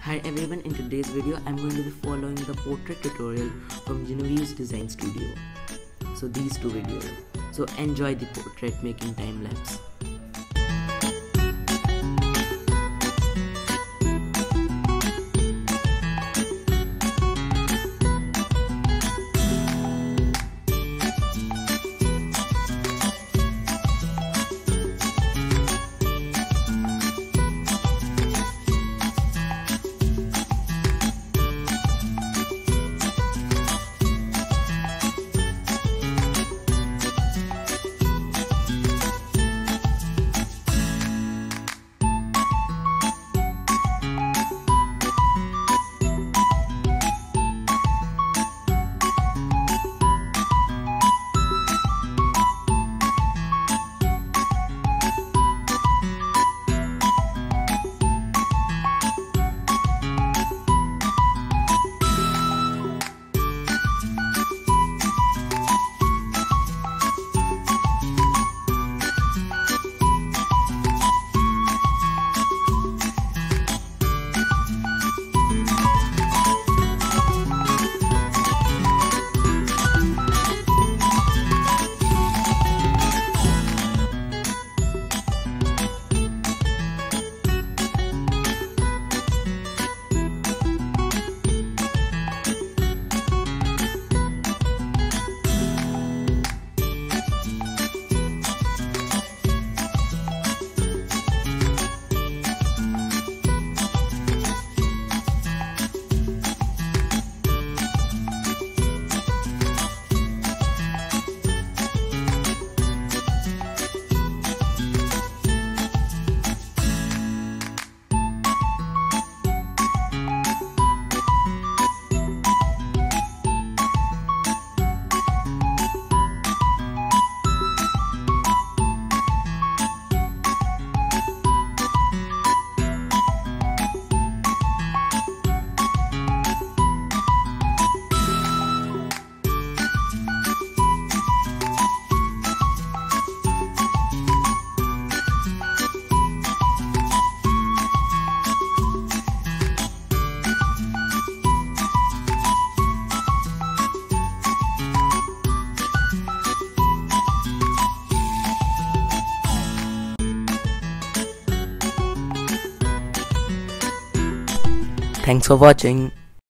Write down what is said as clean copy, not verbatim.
Hi everyone, in today's video I'm going to be following the portrait tutorial from Genevieve's design studio. So these two videos. So enjoy the portrait making time lapse. Thanks for watching.